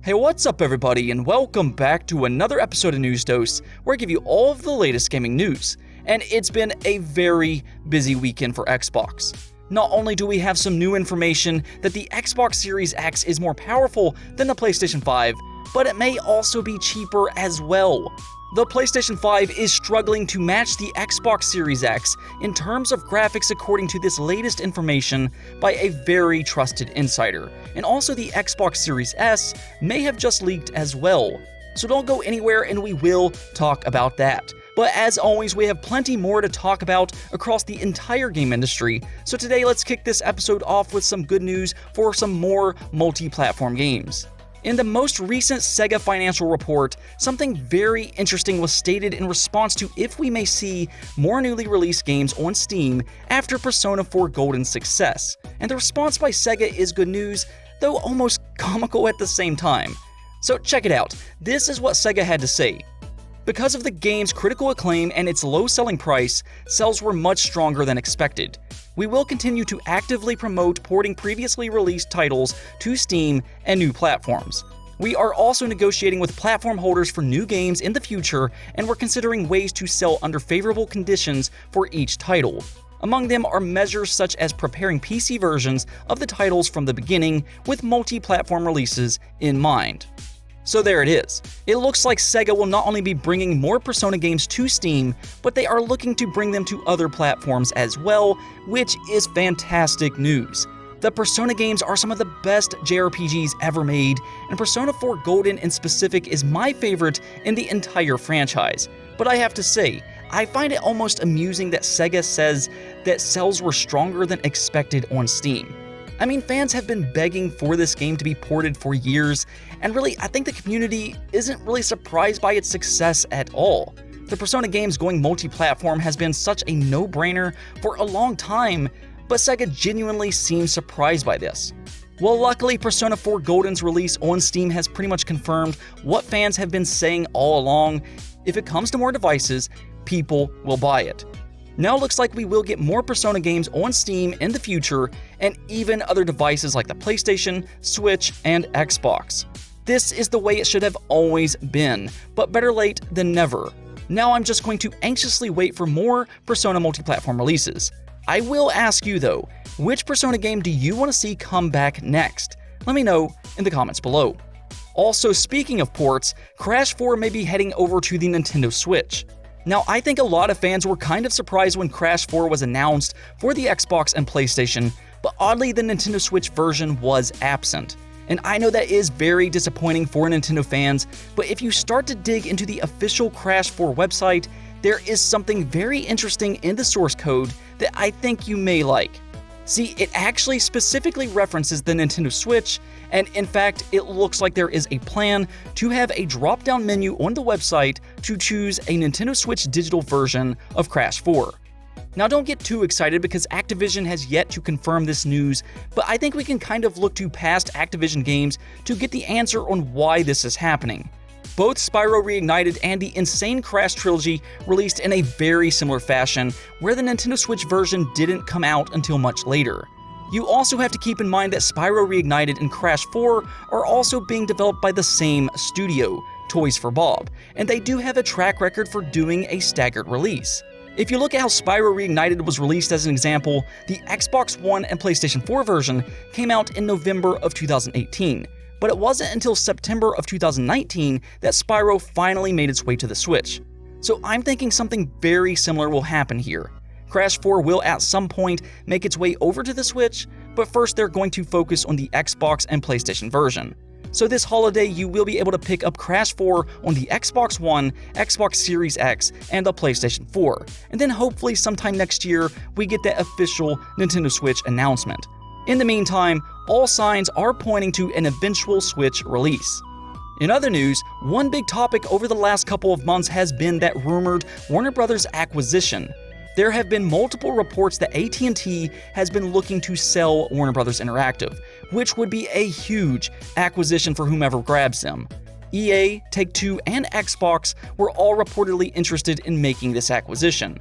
Hey, what's up everybody, and welcome back to another episode of News Dose, where I give you all of the latest gaming news. And it's been a very busy weekend for Xbox. Not only do we have some new information that the Xbox Series X is more powerful than the PlayStation 5, but it may also be cheaper as well. The PlayStation 5 is struggling to match the Xbox Series X in terms of graphics according to this latest information by a very trusted insider, and also the Xbox Series S may have just leaked as well. So don't go anywhere and we will talk about that. But as always, we have plenty more to talk about across the entire game industry, so today let's kick this episode off with some good news for some more multi-platform games. In the most recent Sega financial report, something very interesting was stated in response to if we may see more newly released games on Steam after Persona 4 Golden's success. And the response by Sega is good news, though almost comical at the same time. So check it out. This is what Sega had to say. Because of the game's critical acclaim and its low selling price, sales were much stronger than expected. We will continue to actively promote porting previously released titles to Steam and new platforms. We are also negotiating with platform holders for new games in the future, and we're considering ways to sell under favorable conditions for each title. Among them are measures such as preparing PC versions of the titles from the beginning with multi-platform releases in mind. So there it is. It looks like Sega will not only be bringing more Persona games to Steam, but they are looking to bring them to other platforms as well, which is fantastic news. The Persona games are some of the best JRPGs ever made, and Persona 4 Golden in specific is my favorite in the entire franchise. But I have to say, I find it almost amusing that Sega says that sales were stronger than expected on Steam. I mean, fans have been begging for this game to be ported for years, and really, I think the community isn't really surprised by its success at all. The Persona games going multi-platform has been such a no-brainer for a long time, but Sega genuinely seems surprised by this. Well, luckily, Persona 4 Golden's release on Steam has pretty much confirmed what fans have been saying all along. If it comes to more devices, people will buy it. Now it looks like we will get more Persona games on Steam in the future, and even other devices like the PlayStation, Switch, and Xbox. This is the way it should have always been, but better late than never. Now I'm just going to anxiously wait for more Persona multi-platform releases. I will ask you though, which Persona game do you want to see come back next? Let me know in the comments below. Also, speaking of ports, Crash 4 may be heading over to the Nintendo Switch. Now, I think a lot of fans were kind of surprised when Crash 4 was announced for the Xbox and PlayStation, but oddly the Nintendo Switch version was absent. And I know that is very disappointing for Nintendo fans, but if you start to dig into the official Crash 4 website, there is something very interesting in the source code that I think you may like. See, it actually specifically references the Nintendo Switch, and in fact, it looks like there is a plan to have a drop-down menu on the website to choose a Nintendo Switch digital version of Crash 4. Now don't get too excited because Activision has yet to confirm this news, but I think we can kind of look to past Activision games to get the answer on why this is happening. Both Spyro Reignited and the Insane Crash trilogy released in a very similar fashion, where the Nintendo Switch version didn't come out until much later. You also have to keep in mind that Spyro Reignited and Crash 4 are also being developed by the same studio, Toys for Bob, and they do have a track record for doing a staggered release. If you look at how Spyro Reignited was released as an example, the Xbox One and PlayStation 4 version came out in November of 2018. But it wasn't until September of 2019 that Spyro finally made its way to the Switch. So I'm thinking something very similar will happen here. Crash 4 will at some point make its way over to the Switch, but first they're going to focus on the Xbox and PlayStation version. So this holiday you will be able to pick up Crash 4 on the Xbox One, Xbox Series X, and the PlayStation 4. And then hopefully sometime next year we get that official Nintendo Switch announcement. In the meantime, all signs are pointing to an eventual Switch release. In other news, one big topic over the last couple of months has been that rumored Warner Bros. Acquisition. There have been multiple reports that AT&T has been looking to sell Warner Bros. Interactive, which would be a huge acquisition for whomever grabs them. EA, Take-Two, and Xbox were all reportedly interested in making this acquisition.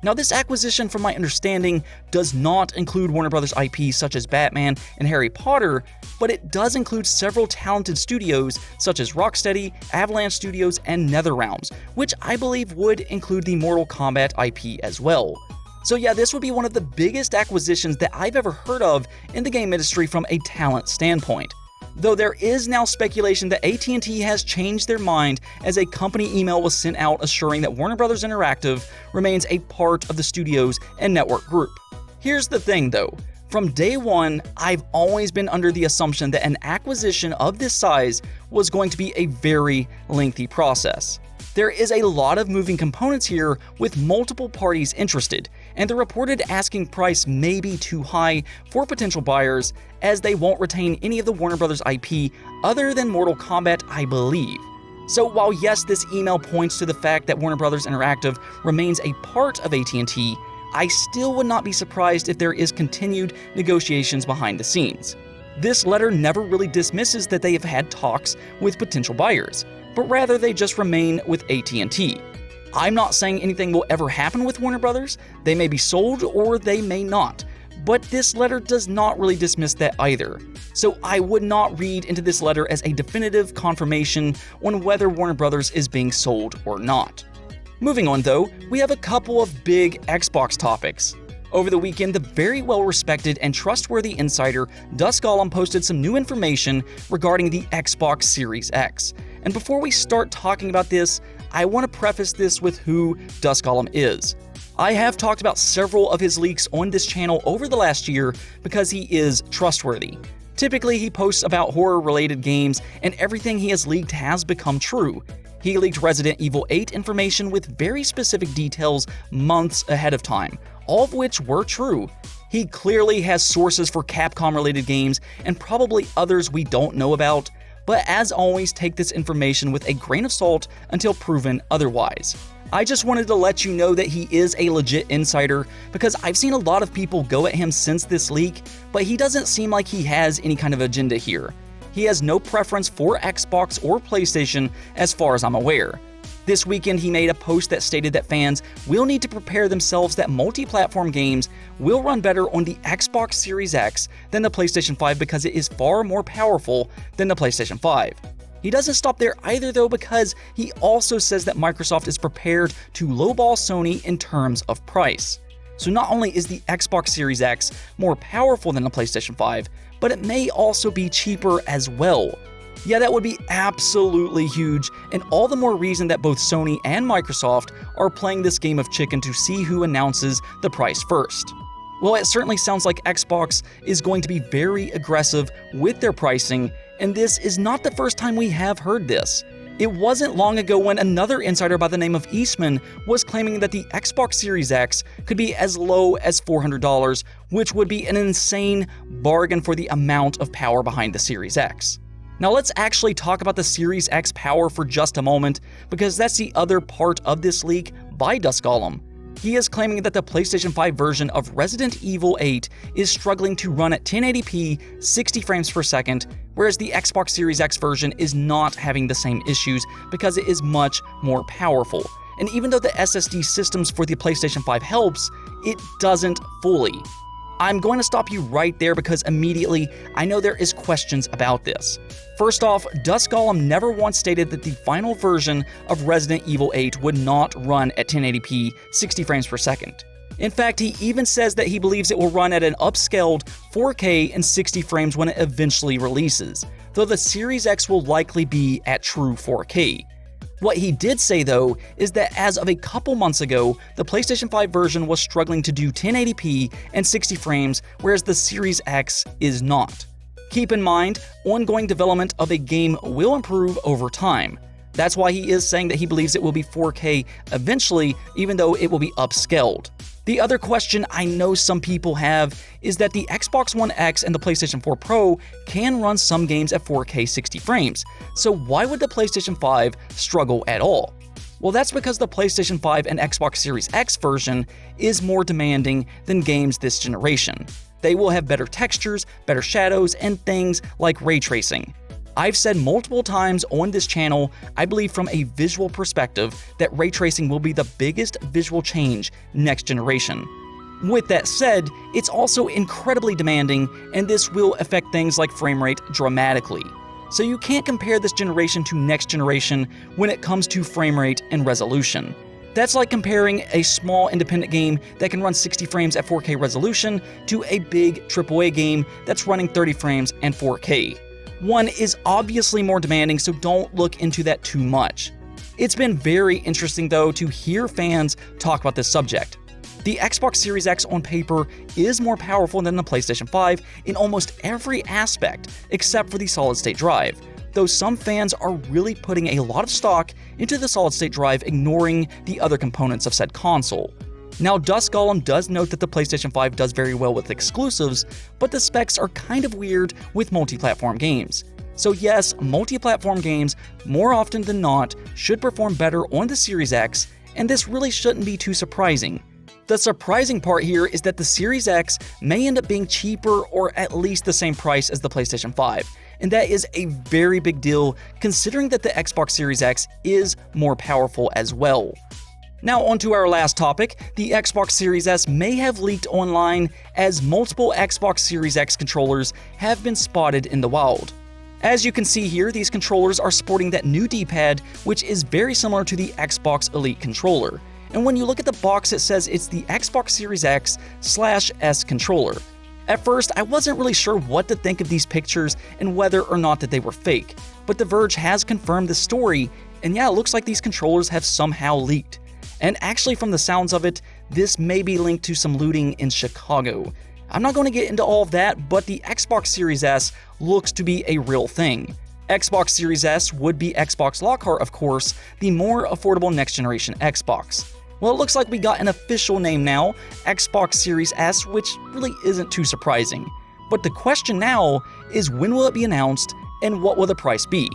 Now, this acquisition, from my understanding, does not include Warner Bros. IP such as Batman and Harry Potter, but it does include several talented studios such as Rocksteady, Avalanche Studios, and NetherRealms, which I believe would include the Mortal Kombat IP as well. So yeah, this would be one of the biggest acquisitions that I've ever heard of in the game industry from a talent standpoint. Though there is now speculation that AT&T has changed their mind as a company email was sent out assuring that Warner Bros. Interactive remains a part of the studios and network group. Here's the thing though, from day one, I've always been under the assumption that an acquisition of this size was going to be a very lengthy process. There is a lot of moving components here with multiple parties interested, and the reported asking price may be too high for potential buyers as they won't retain any of the Warner Bros. IP other than Mortal Kombat, I believe. So while yes, this email points to the fact that Warner Bros. Interactive remains a part of AT&T, I still would not be surprised if there is continued negotiations behind the scenes. This letter never really dismisses that they have had talks with potential buyers, but rather they just remain with AT&T. I'm not saying anything will ever happen with Warner Brothers. They may be sold or they may not, but this letter does not really dismiss that either. So I would not read into this letter as a definitive confirmation on whether Warner Brothers is being sold or not. Moving on though, we have a couple of big Xbox topics. Over the weekend, the very well-respected and trustworthy insider Duscalum posted some new information regarding the Xbox Series X. And before we start talking about this, I want to preface this with who Duscalum is. I have talked about several of his leaks on this channel over the last year because he is trustworthy. Typically, he posts about horror-related games, and everything he has leaked has become true. He leaked Resident Evil 8 information with very specific details months ahead of time, all of which were true. He clearly has sources for Capcom-related games and probably others we don't know about, but as always, take this information with a grain of salt until proven otherwise. I just wanted to let you know that he is a legit insider because I've seen a lot of people go at him since this leak, but he doesn't seem like he has any kind of agenda here. He has no preference for Xbox or PlayStation as far as I'm aware. This weekend, he made a post that stated that fans will need to prepare themselves that multi-platform games will run better on the Xbox Series X than the PlayStation 5 because it is far more powerful than the PlayStation 5. He doesn't stop there either though, because he also says that Microsoft is prepared to lowball Sony in terms of price. So not only is the Xbox Series X more powerful than the PlayStation 5, but it may also be cheaper as well. Yeah, that would be absolutely huge, and all the more reason that both Sony and Microsoft are playing this game of chicken to see who announces the price first. Well, it certainly sounds like Xbox is going to be very aggressive with their pricing, and this is not the first time we have heard this. It wasn't long ago when another insider by the name of Eastman was claiming that the Xbox Series X could be as low as $400, which would be an insane bargain for the amount of power behind the Series X. Now let's actually talk about the Series X power for just a moment, because that's the other part of this leak by Duscalum. He is claiming that the PlayStation 5 version of Resident Evil 8 is struggling to run at 1080p 60 frames per second, whereas the Xbox Series X version is not having the same issues because it is much more powerful. And even though the SSD systems for the PlayStation 5 helps, it doesn't fully. I'm going to stop you right there because immediately I know there is questions about this. First off, Duscalum never once stated that the final version of Resident Evil 8 would not run at 1080p 60 frames per second. In fact, he even says that he believes it will run at an upscaled 4K and 60 frames when it eventually releases, though the Series X will likely be at true 4K. What he did say though is that as of a couple months ago, the PlayStation 5 version was struggling to do 1080p and 60 frames, whereas the Series X is not. Keep in mind, ongoing development of a game will improve over time. That's why he is saying that he believes it will be 4K eventually, even though it will be upscaled. The other question I know some people have is that the Xbox One X and the PlayStation 4 Pro can run some games at 4K 60 frames, so why would the PlayStation 5 struggle at all? Well, that's because the PlayStation 5 and Xbox Series X version is more demanding than games this generation. They will have better textures, better shadows, and things like ray tracing. I've said multiple times on this channel, I believe from a visual perspective that ray tracing will be the biggest visual change next generation. With that said, it's also incredibly demanding, and this will affect things like frame rate dramatically. So you can't compare this generation to next generation when it comes to frame rate and resolution. That's like comparing a small independent game that can run 60 frames at 4K resolution to a big AAA game that's running 30 frames and 4K. One is obviously more demanding, so don't look into that too much. It's been very interesting though to hear fans talk about this subject. The Xbox Series X on paper is more powerful than the PlayStation 5 in almost every aspect except for the solid-state drive, though some fans are really putting a lot of stock into the solid-state drive, ignoring the other components of said console. Now, Dust Golem does note that the PlayStation 5 does very well with exclusives, but the specs are kind of weird with multi-platform games. So yes, multi-platform games, more often than not, should perform better on the Series X, and this really shouldn't be too surprising. The surprising part here is that the Series X may end up being cheaper or at least the same price as the PlayStation 5, and that is a very big deal considering that the Xbox Series X is more powerful as well. Now on to our last topic, the Xbox Series S may have leaked online as multiple Xbox Series X controllers have been spotted in the wild. As you can see here, these controllers are sporting that new D-pad, which is very similar to the Xbox Elite controller. And when you look at the box, it says it's the Xbox Series X/S controller. At first, I wasn't really sure what to think of these pictures and whether or not that they were fake, but The Verge has confirmed the story, and yeah, it looks like these controllers have somehow leaked. And actually, from the sounds of it, this may be linked to some looting in Chicago. I'm not going to get into all of that, but the Xbox Series S looks to be a real thing. Xbox Series S would be Xbox Lockhart, of course, the more affordable next-generation Xbox. Well, it looks like we got an official name now, Xbox Series S, which really isn't too surprising. But the question now is, when will it be announced, and what will the price be?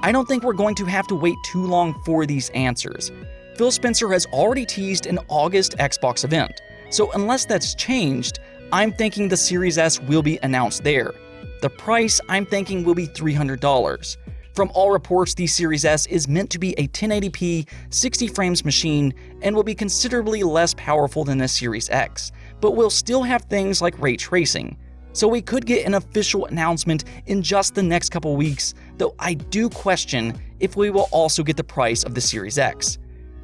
I don't think we're going to have to wait too long for these answers. Phil Spencer has already teased an August Xbox event, so unless that's changed, I'm thinking the Series S will be announced there. The price, I'm thinking, will be $300. From all reports, the Series S is meant to be a 1080p 60 frames machine and will be considerably less powerful than the Series X, but will still have things like ray tracing. So we could get an official announcement in just the next couple weeks, though I do question if we will also get the price of the Series X.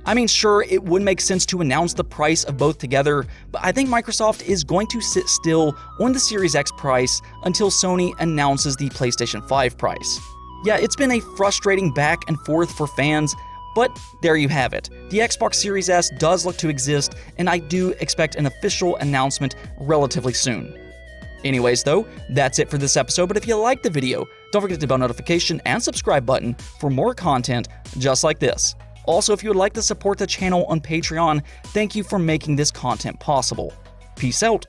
I mean, sure, it would make sense to announce the price of both together, but I think Microsoft is going to sit still on the Series X price until Sony announces the PlayStation 5 price. Yeah, it's been a frustrating back and forth for fans, but there you have it. The Xbox Series S does look to exist, and I do expect an official announcement relatively soon. Anyways though, that's it for this episode, but if you liked the video, don't forget to hit the bell notification and subscribe button for more content just like this. Also, if you would like to support the channel on Patreon, thank you for making this content possible. Peace out.